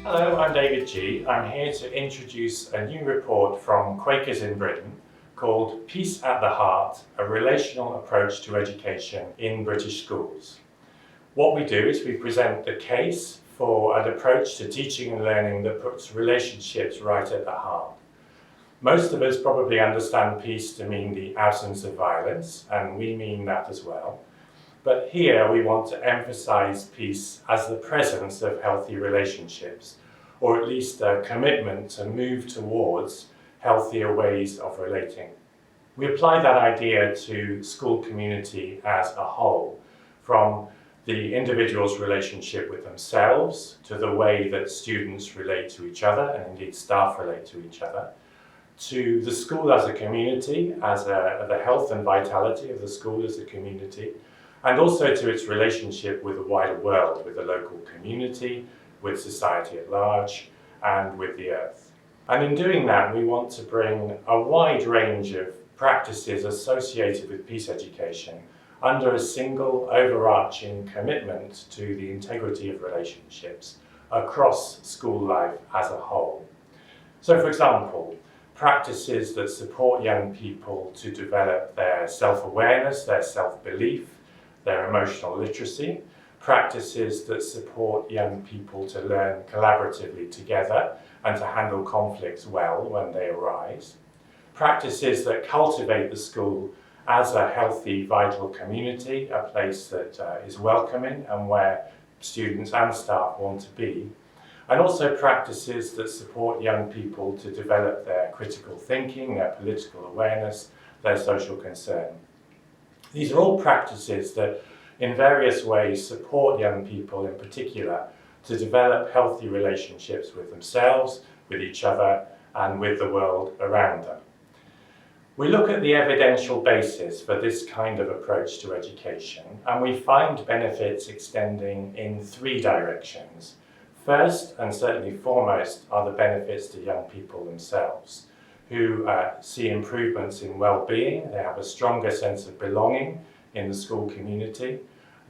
Hello, I'm David G. I'm here to introduce a new report from Quakers in Britain called Peace at the Heart, a relational approach to education in British schools. What we do is we present the case for an approach to teaching and learning that puts relationships right at the heart. Most of us probably understand peace to mean the absence of violence, and we mean that as well. But here we want to emphasize peace as the presence of healthy relationships, or at least a commitment to move towards healthier ways of relating. We apply that idea to school community as a whole, from the individual's relationship with themselves to the way that students relate to each other, and indeed staff relate to each other, to the school as a community, the health and vitality of the school as a community, and also to its relationship with the wider world, with the local community, with society at large, and with the earth. And in doing that, we want to bring a wide range of practices associated with peace education under a single overarching commitment to the integrity of relationships across school life as a whole. So, for example, practices that support young people to develop their self-awareness, their self-belief, their emotional literacy, practices that support young people to learn collaboratively together and to handle conflicts well when they arise, practices that cultivate the school as a healthy, vital community, a place that is welcoming and where students and staff want to be, and also practices that support young people to develop their critical thinking, their political awareness, their social concern. These are all practices that in various ways support young people in particular to develop healthy relationships with themselves, with each other, and with the world around them. We look at the evidential basis for this kind of approach to education, and we find benefits extending in three directions. First, and certainly foremost, are the benefits to young people themselves, who see improvements in well-being. They have a stronger sense of belonging in the school community.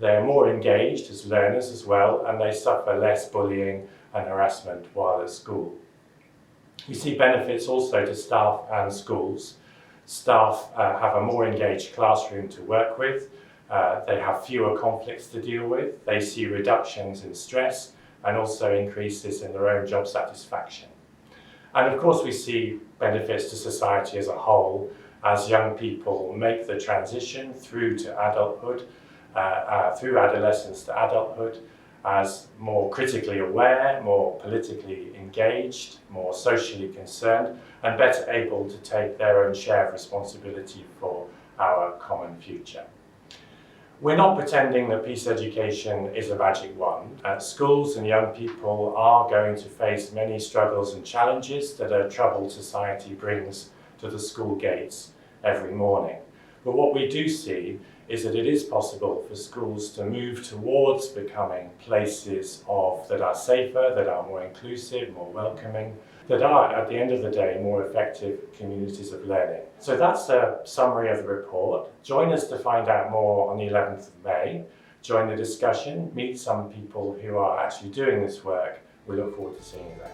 They're more engaged as learners as well, and they suffer less bullying and harassment while at school. We see benefits also to staff and schools. Staff have a more engaged classroom to work with. They have fewer conflicts to deal with. They see reductions in stress and also increases in their own job satisfaction. And of course we see benefits to society as a whole as young people make the transition through to adulthood, through adolescence to adulthood, as more critically aware, more politically engaged, more socially concerned, and better able to take their own share of responsibility for our common future. We're not pretending that peace education is a magic wand. Schools and young people are going to face many struggles and challenges that a troubled society brings to the school gates every morning. But what we do see is that it is possible for schools to move towards becoming places that are safer, that are more inclusive, more welcoming, that are, at the end of the day, more effective communities of learning. So that's a summary of the report. Join us to find out more on the 11th of May. Join the discussion, meet some people who are actually doing this work. We look forward to seeing you there.